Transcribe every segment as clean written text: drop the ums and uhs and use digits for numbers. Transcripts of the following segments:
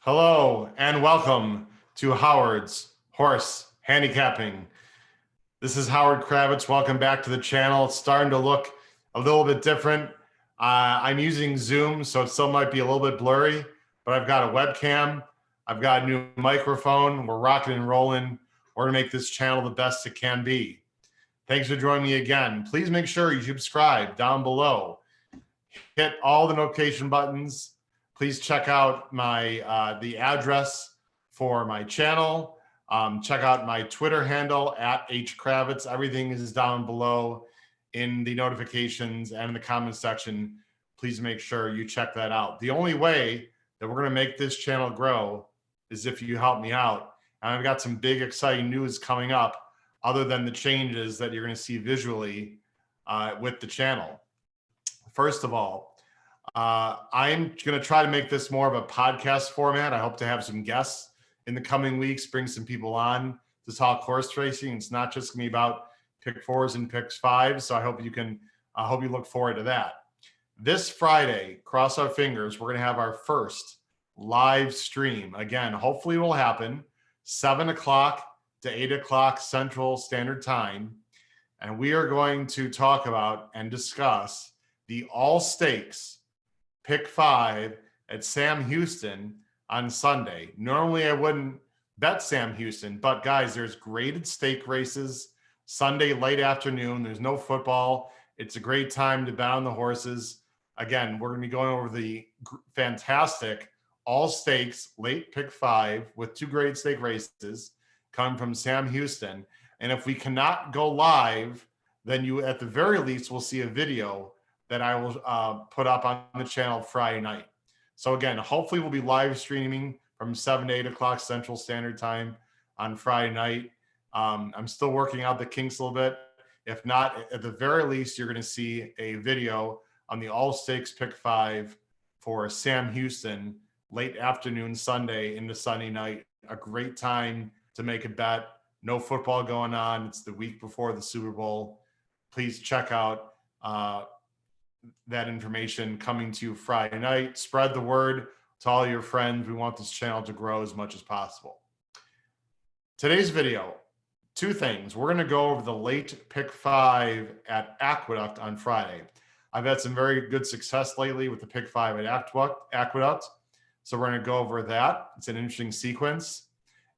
Hello and welcome to Howard's Horse Handicapping. This is Howard Kravitz. Welcome back to the channel. It's starting to look a little bit different. I'm using Zoom, so it still might be a little bit blurry, but I've got a webcam. I've got a new microphone. We're rocking and rolling. We're going to make this channel the best it can be. Thanks for joining me again. Please make sure you subscribe down below. Hit all the notification buttons. Please check out my the address for my channel. Check out my Twitter handle at @hkravitz. Everything is down below in the notifications and in the comment section. Please make sure you check that out. The only way that we're going to make this channel grow is if you help me out. And I've got some big, exciting news coming up other than the changes that you're going to see visually with the channel. First of all, I'm going to try to make this more of a podcast format. I hope to have some guests in the coming weeks, bring some people on to talk horse racing. It's not just going to be about pick fours and picks fives. So I hope you look forward to that. This Friday, cross our fingers, we're going to have our first live stream. Again, hopefully it will happen 7 o'clock to 8 o'clock Central Standard Time. And we are going to talk about and discuss the all stakes pick 5 at Sam Houston on Sunday. Normally I wouldn't bet Sam Houston, but guys, there's graded stake races Sunday late afternoon. There's no football. It's a great time to bet on the horses. Again, we're going to be going over the fantastic all stakes late pick 5 with 2 graded stake races coming from Sam Houston. And if we cannot go live, then you at the very least will see a video that I will put up on the channel Friday night. So again, hopefully we'll be live streaming from 7 to 8 o'clock Central Standard Time on Friday night. I'm still working out the kinks a little bit. If not, at the very least, you're going to see a video on the all stakes pick 5 for Sam Houston late afternoon Sunday into Sunday night. A great time to make a bet. No football going on. It's the week before the Super Bowl. Please check out that information coming to you Friday night. Spread the word to all your friends. We want this channel to grow as much as possible. Today's video, 2 things. We're going to go over the late pick 5 at Aqueduct on Friday. I've had some very good success lately with the pick 5 at Aqueduct. So we're going to go over that. It's an interesting sequence.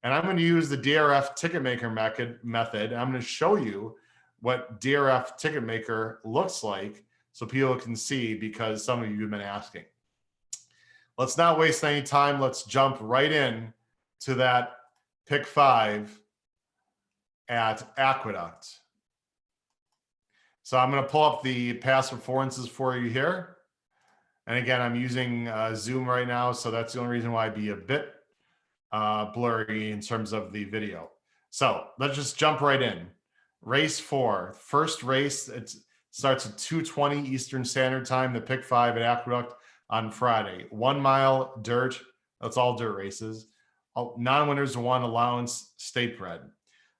And I'm going to use the DRF ticket maker method. I'm going to show you what DRF ticket maker looks like so people can see, because some of you have been asking. Let's not waste any time. Let's jump right in to that pick 5 at Aqueduct. So I'm going to pull up the past performances for you here. And again, I'm using Zoom right now, so that's the only reason why I'd be a bit blurry in terms of the video. So let's just jump right in. Race 4, first race, it starts at 2:20 Eastern Standard Time, the pick 5 at Aqueduct on Friday. 1 mile dirt, that's all dirt races. Non-winners, 1 allowance, state bred.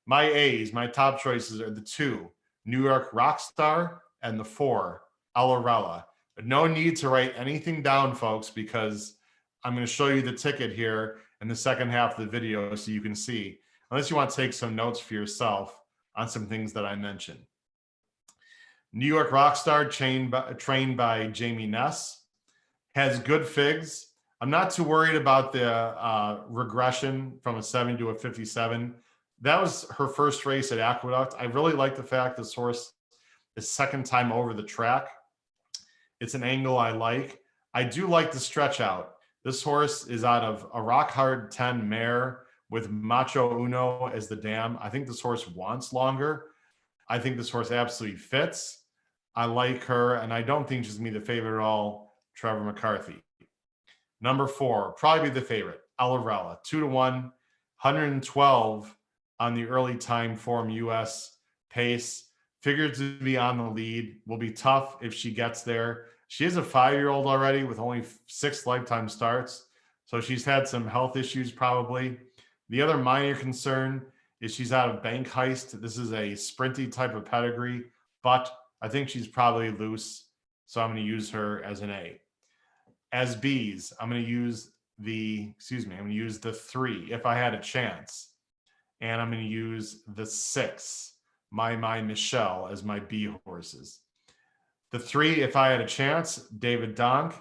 My A's, my top choices are the 2, New York Rockstar, and the 4, Alorella. No need to write anything down, folks, because I'm going to show you the ticket here in the second half of the video so you can see, unless you want to take some notes for yourself on some things that I mentioned. New York Rockstar, trained by Jamie Ness, has good figs. I'm not too worried about the regression from a 70 to a 57. That was her first race at Aqueduct. I really like the fact this horse is second time over the track. It's an angle I like. I do like the stretch out. This horse is out of a rock hard 10 mare with Macho Uno as the dam. I think this horse wants longer. I think this horse absolutely fits. I like her, and I don't think she's going to be the favorite at all, Trevor McCarthy. Number 4, probably the favorite, Alorella, 2-1, 112 on the early time form US pace. Figures to be on the lead. Will be tough if she gets there. She is a 5-year-old already with only 6 lifetime starts, so she's had some health issues probably. The other minor concern is she's out of Bank Heist. This is a sprinty type of pedigree, but I think she's probably loose, so I'm going to use her as an A. As B's, I'm going to use I'm going to use the 3 if I had a chance. And I'm going to use the 6, My Michelle, as my B horses. The 3, if I had a chance, David Donk,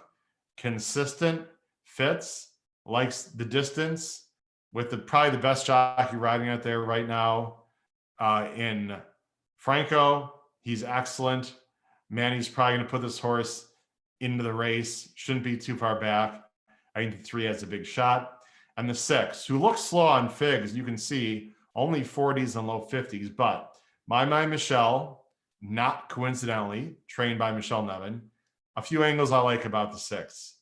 consistent, fits, likes the distance, with probably the best jockey riding out there right now in Franco. He's excellent. Manny's probably going to put this horse into the race. Shouldn't be too far back. I think the 3 has a big shot. And the 6, who looks slow on figs, you can see only 40s and low 50s, but My Michelle, not coincidentally, trained by Michelle Nevin. A few angles I like about the 6.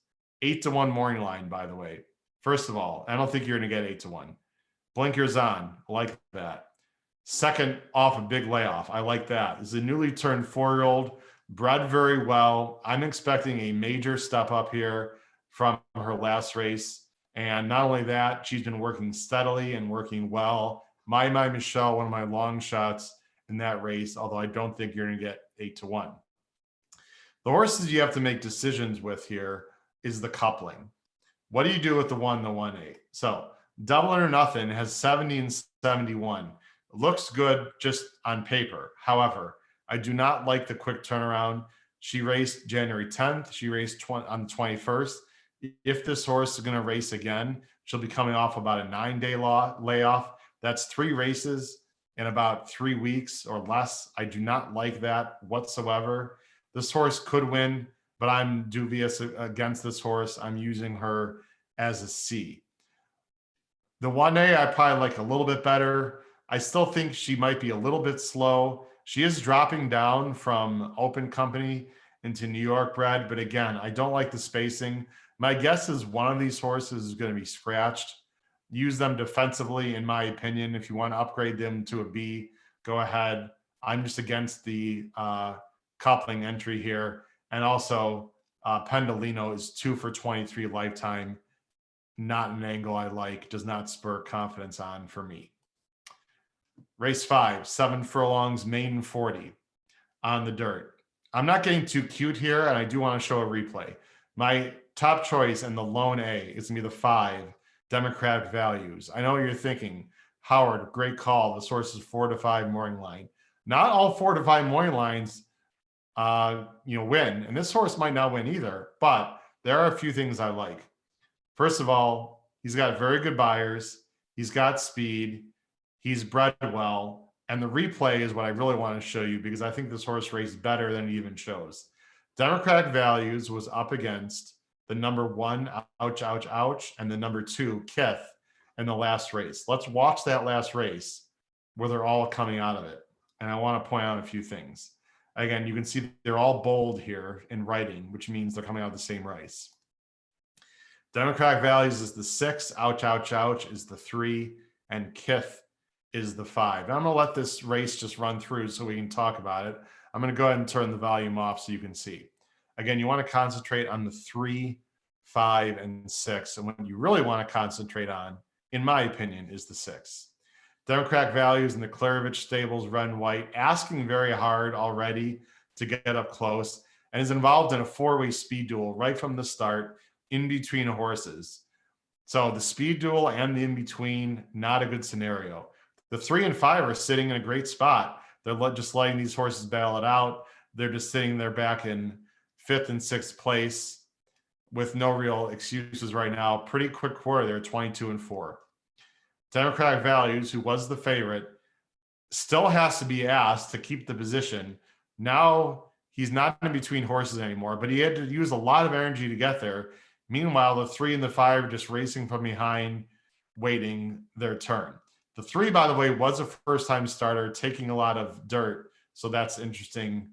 8-1 morning line, by the way. First of all, I don't think you're going to get 8-1. Blinkers on, I like that. Second, off a big layoff, I like that. This is a newly turned 4-year-old, bred very well. I'm expecting a major step up here from her last race. And not only that, she's been working steadily and working well. My Michelle, one of my long shots in that race, although I don't think you're going to get 8-1. The horses you have to make decisions with here is the coupling. What do you do with the 1, the 1-8? So Double or Nothing has 70 and 71. It looks good just on paper. However, I do not like the quick turnaround. She raced January 10th. She raced on the 21st. If this horse is going to race again, she'll be coming off about a 9-day layoff. That's 3 races in about 3 weeks or less. I do not like that whatsoever. This horse could win, but I'm dubious against this horse. I'm using her as a C. The 1A, I probably like a little bit better. I still think she might be a little bit slow. She is dropping down from Open Company into New York bred, but again, I don't like the spacing. My guess is one of these horses is going to be scratched. Use them defensively, in my opinion. If you want to upgrade them to a B, go ahead. I'm just against the coupling entry here. And also, Pendolino is 2 for 23 lifetime. Not an angle I like. Does not spur confidence on for me. Race 5, 7 furlongs, maiden 40 on the dirt. I'm not getting too cute here, and I do want to show a replay. My top choice and the lone A is going to be the 5, Democratic Values. I know what you're thinking. Howard, great call. This horse is 4-5 morning line. Not all 4-5 morning lines win, and this horse might not win either, but there are a few things I like. First of all, he's got very good buyers. He's got speed. He's bred well. And the replay is what I really want to show you because I think this horse raced better than it even shows. Democratic Values was up against the number 1, Ouch, Ouch, Ouch, and the number 2, Kith, in the last race. Let's watch that last race where they're all coming out of it. And I want to point out a few things. Again, you can see they're all bold here in writing, which means they're coming out of the same race. Democratic Values is the 6, Ouch, Ouch, Ouch is the 3, and Kith is the 5. And I'm going to let this race just run through so we can talk about it. I'm going to go ahead and turn the volume off so you can see. Again, you want to concentrate on the 3, 5, and 6. And what you really want to concentrate on, in my opinion, is the 6. Democratic Values in the Klarovich stables, red and white, asking very hard already to get up close, and is involved in a 4-way speed duel right from the start in between horses. So the speed duel and the in-between, not a good scenario. The 3 and 5 are sitting in a great spot. They're just letting these horses battle it out. They're just sitting there back in 5th and 6th place with no real excuses right now. Pretty quick quarter there, 22 and 4. Democratic Values, who was the favorite, still has to be asked to keep the position. Now he's not in between horses anymore, but he had to use a lot of energy to get there. Meanwhile, the 3 and the 5 are just racing from behind, waiting their turn. The 3, by the way, was a first-time starter, taking a lot of dirt, so that's interesting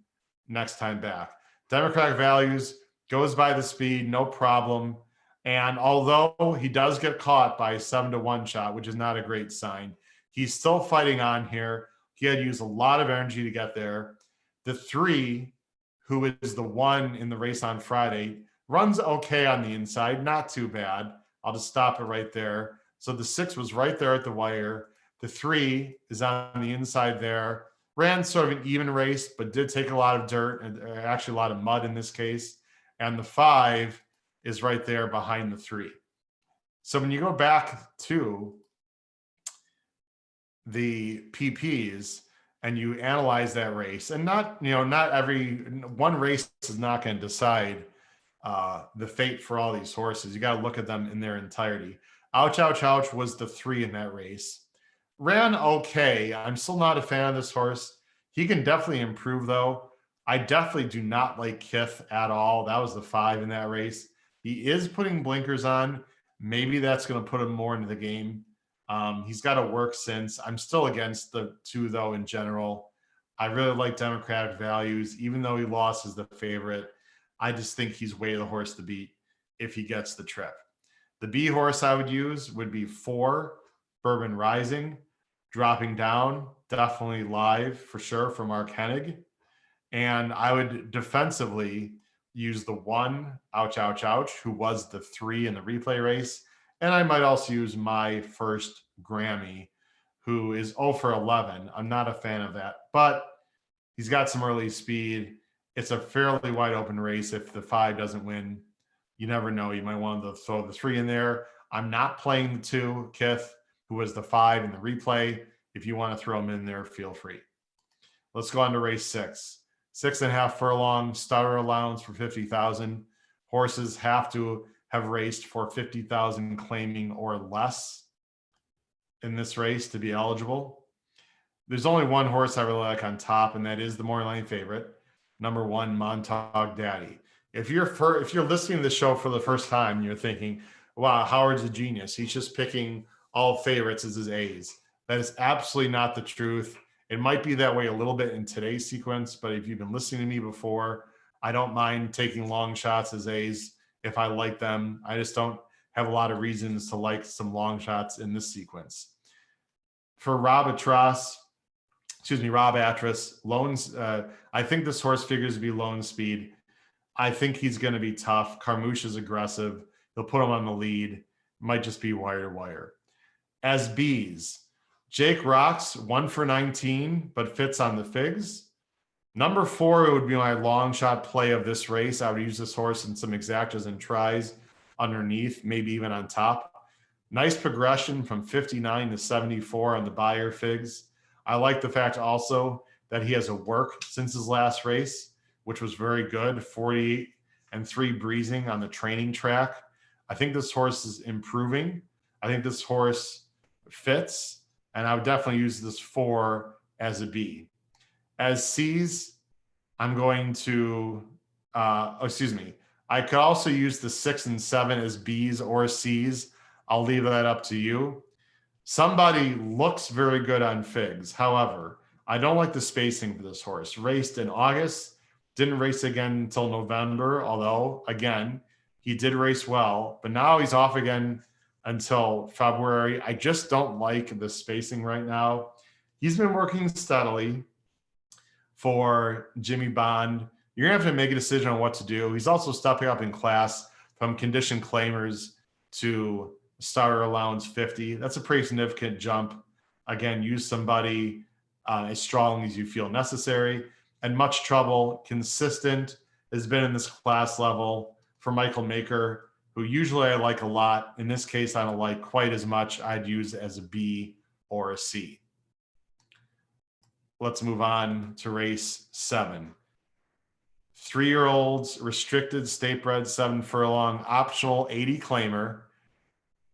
next time back. Democratic Values goes by the speed, no problem. And although he does get caught by a 7-1 shot, which is not a great sign, he's still fighting on here. He had used a lot of energy to get there. The 3, who is the 1 in the race on Friday, runs okay on the inside, not too bad. I'll just stop it right there. So the 6 was right there at the wire. The 3 is on the inside there. Ran sort of an even race, but did take a lot of dirt and actually a lot of mud in this case. And the 5 is right there behind the 3. So when you go back to the PPs and you analyze that race, and not every one race is not going to decide the fate for all these horses. You got to look at them in their entirety. Ouch Ouch Ouch was the 3 in that race. Ran okay. I'm still not a fan of this horse. He can definitely improve though. I definitely do not like Kith at all. That was the 5 in that race. He is putting blinkers on. Maybe that's going to put him more into the game. He's got to work since. I'm still against the 2 though in general. I really like Democratic Values, even though he lost as the favorite. I just think he's way the horse to beat if he gets the trip. The B horse I would use would be 4, Bourbon Rising. Dropping down, definitely Live for sure from Mark Hennig. And I would defensively use the 1, Ouch Ouch Ouch, who was the 3 in the replay race. And I might also use my first Grammy, who is 0 for 11. I'm not a fan of that, but he's got some early speed. It's a fairly wide open race. If the 5 doesn't win, you never know. You might want to throw the 3 in there. I'm not playing the 2, Kith, who was the 5 in the replay. If you want to throw him in there, feel free. Let's go on to race 6. 6.5 furlong, starter allowance for 50,000. Horses have to have raced for 50,000 claiming or less in this race to be eligible. There's only one horse I really like on top, and that is the morning line favorite, number 1, Montauk Daddy. If you're listening to the show for the first time, you're thinking, wow, Howard's a genius. He's just picking all favorites as his A's. That is absolutely not the truth. It might be that way a little bit in today's sequence, but if you've been listening to me before, I don't mind taking long shots as A's if I like them. I just don't have a lot of reasons to like some long shots in this sequence. For Rob Atras, loans. I think this horse figures to be loan speed. I think he's going to be tough. Carmouche is aggressive. He'll put him on the lead. Might just be wire to wire. As B's, Jake Rocks, 1 for 19, but fits on the figs. Number 4 would be my long shot play of this race. I would use this horse in some exactas and tries underneath, maybe even on top. Nice progression from 59 to 74 on the Bayer figs. I like the fact also that he has a work since his last race, which was very good, 48 and 3 breezing on the training track. I think this horse is improving. I think this horse fits, and I would definitely use this 4 as a B. As C's, I'm going to, I could also use the 6 and 7 as B's or C's. I'll leave that up to you. Somebody looks very good on figs. However, I don't like the spacing for this horse. Raced in August, didn't race again until November, although, again, he did race well, but now he's off again until February. I just don't like the spacing right now. He's been working steadily for Jimmy Bond. You're going to have to make a decision on what to do. He's also stepping up in class from condition claimers to starter allowance 50. That's a pretty significant jump. Again, use somebody as strong as you feel necessary. And Much Trouble, consistent, has been in this class level for Michael Maker, who usually I like a lot. In this case, I don't like quite as much. I'd use it as a B or a C. Let's move on to race 7. 3-year-olds, restricted, state bred, 7 furlong, optional 80 claimer,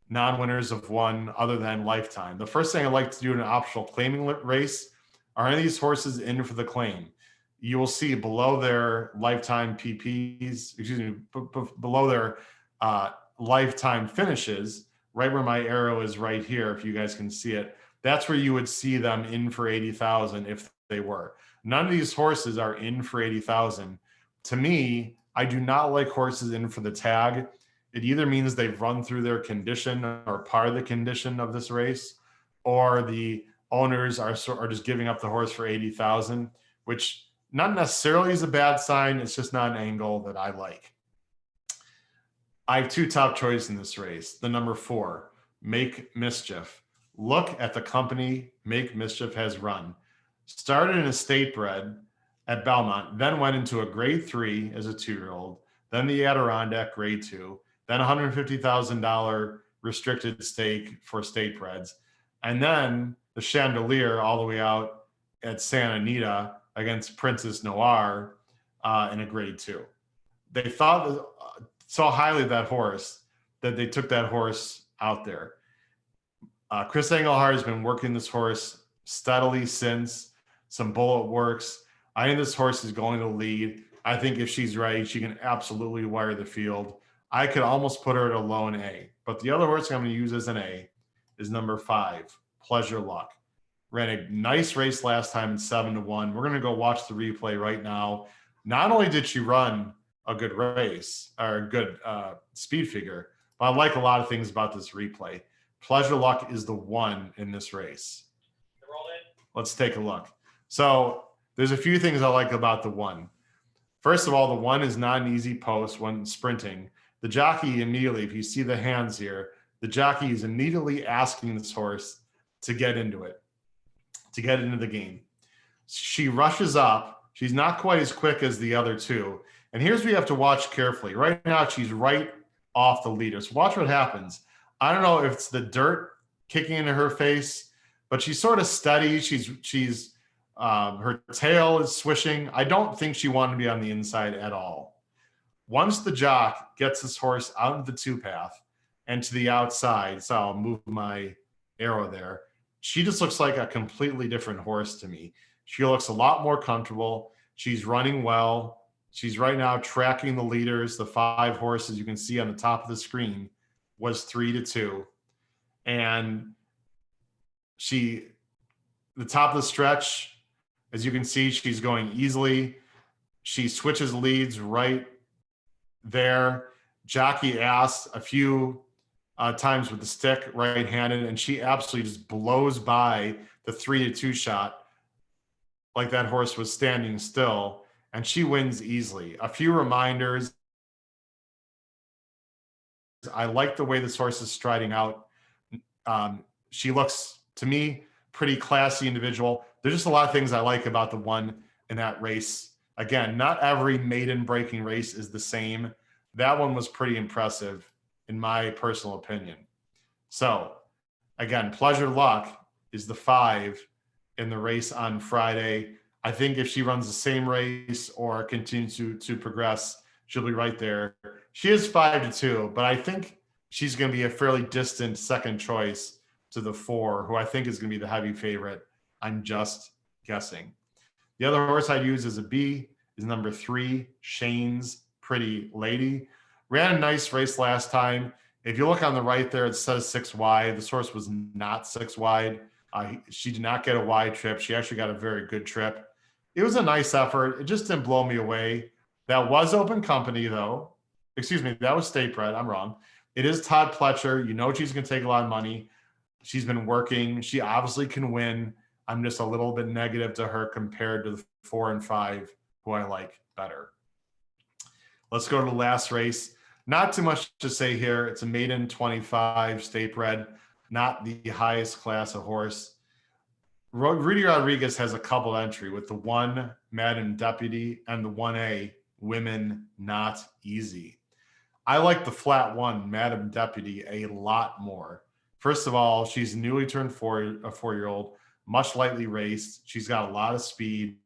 non-winners of 1 other than Lifetime. The first thing I like to do in an optional claiming race, are any of these horses in for the claim? You will see below their Lifetime PPs, below their Lifetime finishes, right where my arrow is right here, if you guys can see it, that's where you would see them in for 80,000 if they were. None of these horses are in for 80,000. To me, I do not like horses in for the tag. It either means they've run through their condition or part of the condition of this race, or the owners are just giving up the horse for 80,000, which not necessarily is a bad sign. It's just not an angle that I like. I have 2 top choices in this race. The number 4, Make Mischief. Look at the company Make Mischief has run. Started in a state bred at Belmont, then went into a grade 3 as a 2-year-old, then the Adirondack grade 2, then $150,000 restricted stake for state breds. And then the Chandelier all the way out at Santa Anita against Princess Noir in a grade 2. They thought so highly of that horse that they took that horse out there. Chris Engelhard has been working this horse steadily since. Some bullet works. I think this horse is going to lead. I think if she's right, she can absolutely wire the field. I could almost put her at a lone A. But the other horse I'm going to use as an A is number 5, Pleasure Luck. Ran a nice race last time in 7-1. We're going to go watch the replay right now. Not only did she run a good race or a good speed figure, but I like a lot of things about this replay. Pleasure Luck is the one in this race. Let's take a look. So there's a few things I like about the one. First of all, the one is not an easy post when sprinting. The jockey immediately, if you see the hands here, the jockey is immediately asking this horse to get into it, to get into the game. She rushes up. She's not quite as quick as the other two. And here's where you have to watch carefully. Right now, she's right off the leader. So watch what happens. I don't know if it's the dirt kicking into her face, but she's sort of steady. She's her tail is swishing. I don't think she wanted to be on the inside at all. Once the jock gets this horse out of the 2-path and to the outside, so I'll move my arrow there, she just looks like a completely different horse to me. She looks a lot more comfortable. She's running well. She's right now tracking the leaders. The 5 horses you can see on the top of the screen was 3-2. And the top of the stretch, as you can see, she's going easily. She switches leads right there. Jockey asked a few times with the stick, right-handed, and she absolutely just blows by the 3-2 shot like that horse was standing still, and she wins easily. A few reminders. I like the way this horse is striding out. She looks, to me, pretty classy individual. There's just a lot of things I like about the one in that race. Again, not every maiden breaking race is the same. That one was pretty impressive, in my personal opinion. So, again, Pleasure Luck is the 5 in the race on Friday. I think if she runs the same race or continues to progress, she'll be right there. She is 5-2, but I think she's going to be a fairly distant second choice to the 4, who I think is going to be the heavy favorite. I'm just guessing. The other horse I'd use as a B is number 3, Shane's Pretty Lady. Ran a nice race last time. If you look on the right there, it says 6 wide. This horse was not 6 wide. She did not get a wide trip. She actually got a very good trip. It was a nice effort. It just didn't blow me away. That was open company, though. Excuse me, that was state bred. I'm wrong. It is Todd Pletcher. You know she's going to take a lot of money. She's been working. She obviously can win. I'm just a little bit negative to her compared to the 4 and 5, who I like better. Let's go to the last race. Not too much to say here. It's a maiden 25 state bred, not the highest class of horse. Rudy Rodriguez has a couple entry with the 1 Madam Deputy and the 1A Women Not Easy. I like the flat 1 Madam Deputy a lot more. First of all, she's newly turned 4-year-old, much lightly raced. She's got a lot of speed.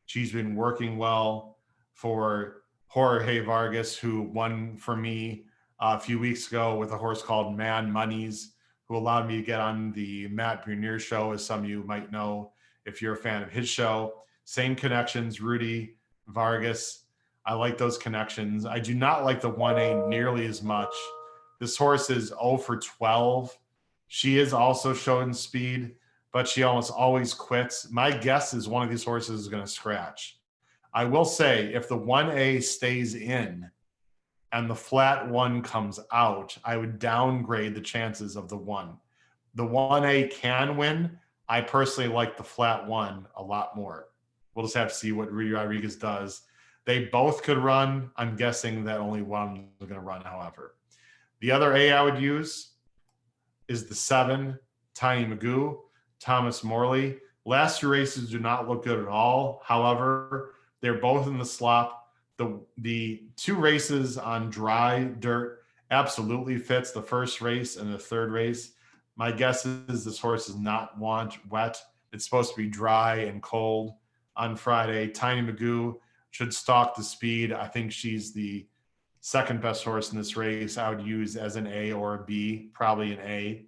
She's been working well for Jorge Vargas, who won for me a few weeks ago with a horse called Man Monies, who allowed me to get on the Matt Bernier show, as some of you might know if you're a fan of his show. Same connections, Rudy, Vargas. I like those connections. I do not like the 1A nearly as much. This horse is 0 for 12. She is also showing speed, but she almost always quits. My guess is one of these horses is going to scratch. I will say, if the 1A stays in and the flat 1 comes out, I would downgrade the chances of the 1. The 1A can win. I personally like the flat 1 a lot more. We'll just have to see what Rudy Rodriguez does. They both could run. I'm guessing that only one is going to run, however. The other A I would use is the 7, Tiny Magoo, Thomas Morley. Last 2 races do not look good at all. However, they're both in the slop. The 2 races on dry dirt absolutely fits the first race and the third race. My guess is this horse does not want wet. It's supposed to be dry and cold on Friday. Tiny Magoo should stalk the speed. I think she's the second best horse in this race. I would use as an A or a B, probably an A.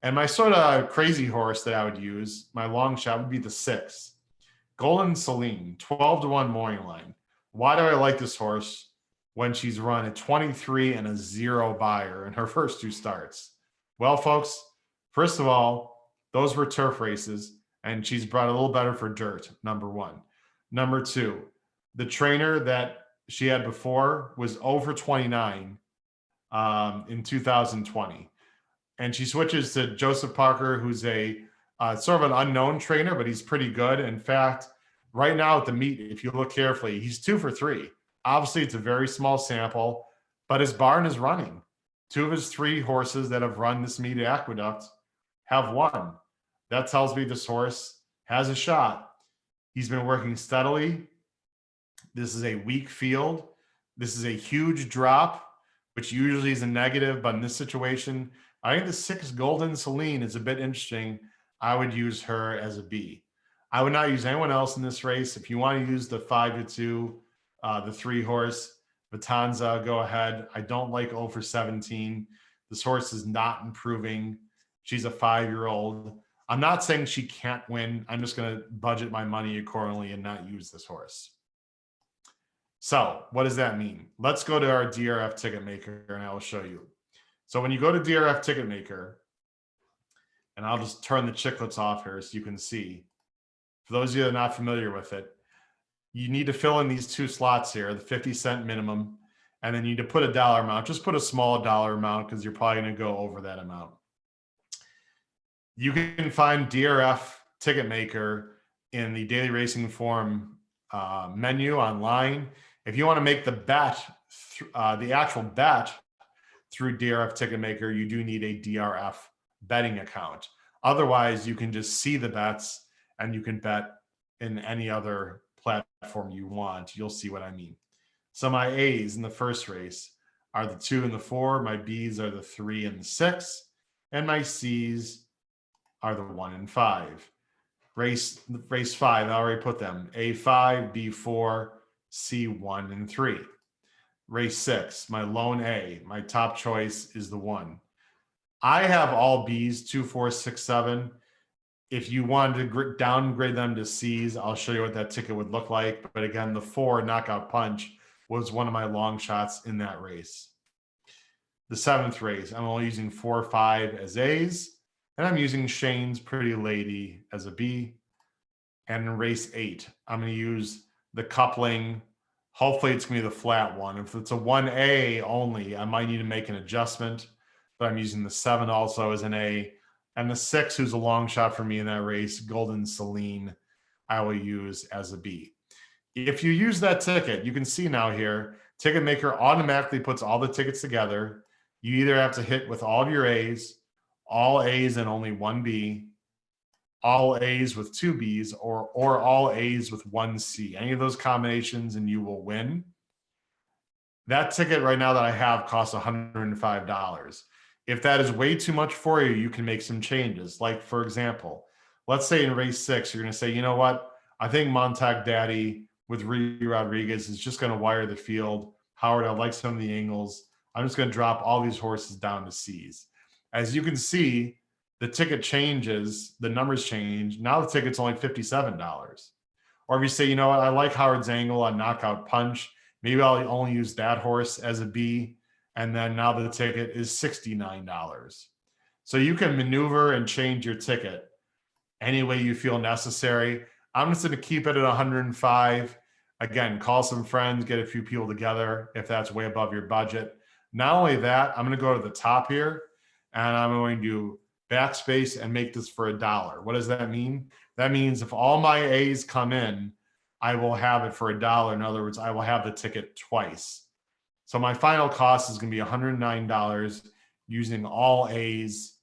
And my sort of crazy horse that I would use, my long shot, would be the 6, Golden Celine, 12-1 morning line. Why do I like this horse when she's run at 23 and a 0 buyer in her first 2 starts? Well, folks, first of all, those were turf races, and she's brought a little better for dirt, number 1. Number 2, the trainer that she had before was over 29 in 2020. And she switches to Joseph Parker, who's a sort of an unknown trainer, but he's pretty good. In fact, right now at the meet, if you look carefully, he's 2 for 3. Obviously, it's a very small sample, but his barn is running. 2 of his 3 horses that have run this meet at Aqueduct have won. That tells me this horse has a shot. He's been working steadily. This is a weak field. This is a huge drop, which usually is a negative, but in this situation, I think the 6 Golden Celine is a bit interesting. I would use her as a B. I would not use anyone else in this race. If you want to use the 5-2, the 3 horse, Vitanza, go ahead. I don't like 0 for 17. This horse is not improving. She's a 5-year-old. I'm not saying she can't win. I'm just going to budget my money accordingly and not use this horse. So what does that mean? Let's go to our DRF ticket maker and I will show you. So when you go to DRF ticket maker, and I'll just turn the chiclets off here so you can see. For those of you that are not familiar with it, you need to fill in these 2 slots here, the 50-cent minimum, and then you need to put a dollar amount. Just put a small dollar amount because you're probably going to go over that amount. You can find DRF ticket maker in the Daily Racing Form menu online. If you want to make the bet, the actual bet through DRF Ticketmaker, you do need a DRF betting account. Otherwise, you can just see the bets and you can bet in any other platform you want. You'll see what I mean. So my A's in the first race are the 2 and the 4. My B's are the 3 and the 6. And my C's are the 1 and 5. Race 5, I already put them. A5, B4, C1 and 3. Race 6, my lone A, my top choice is the 1. I have all B's, 2, 4, 6, 7. If you wanted to downgrade them to C's, I'll show you what that ticket would look like. But again, the 4 knockout punch was one of my long shots in that race. The 7th race, I'm only using 4, 5 as A's, and I'm using Shane's Pretty Lady as a B. And in race 8, I'm going to use the coupling. Hopefully it's going to be the flat one. If it's a 1A only, I might need to make an adjustment, but I'm using the 7 also as an A. And the 6, who's a long shot for me in that race, Golden Celine, I will use as a B. If you use that ticket, you can see now here, Ticketmaker automatically puts all the tickets together. You either have to hit with all of your A's, all A's and only 1 B, all A's with 2 B's, or all A's with 1 C. Any of those combinations and you will win. That ticket right now that I have costs $105. If that is way too much for you, you can make some changes. Like, for example, let's say in race 6, you're going to say, you know what? I think Montag Daddy with Rudy Rodriguez is just going to wire the field. Howard, I like some of the angles. I'm just going to drop all these horses down to C's. As you can see, the ticket changes, the numbers change. Now the ticket's only $57. Or if you say, you know what, I like Howard's angle on knockout punch, maybe I'll only use that horse as a B. And then now the ticket is $69. So you can maneuver and change your ticket any way you feel necessary. I'm just going to keep it at 105. Again, call some friends, get a few people together if that's way above your budget. Not only that, I'm going to go to the top here and I'm going to backspace and make this for $1. What does that mean? That means if all my A's come in, I will have it for $1. In other words, I will have the ticket twice. So my final cost is going to be $109 using all A's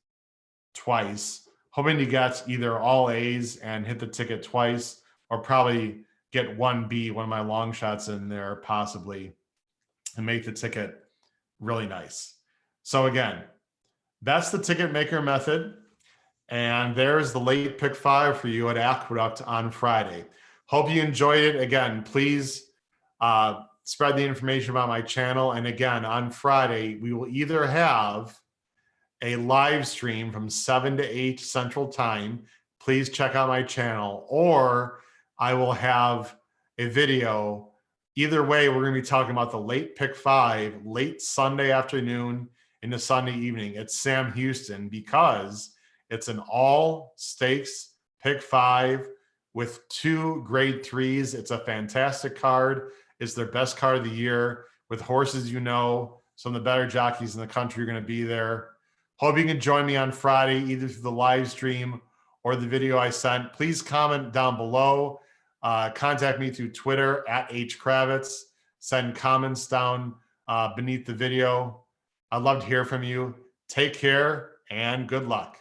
twice, hoping to get either all A's and hit the ticket twice, or probably get 1B, one of my long shots in there possibly, and make the ticket really nice. So again, that's the ticket maker method. And there's the late pick 5 for you at Aqueduct on Friday. Hope you enjoyed it. Again, please spread the information about my channel. And again, on Friday, we will either have a live stream from 7 to 8 Central Time. Please check out my channel, or I will have a video. Either way, we're going to be talking about the late pick 5, late Sunday afternoon into Sunday evening at Sam Houston, because it's an all stakes pick 5 with 2 grade 3s. It's a fantastic card. It's their best card of the year with horses, some of the better jockeys in the country are going to be there. Hope you can join me on Friday, either through the live stream or the video I sent. Please comment down below. Contact me through Twitter at @HKravitz. Send comments down beneath the video. I'd love to hear from you. Take care and good luck.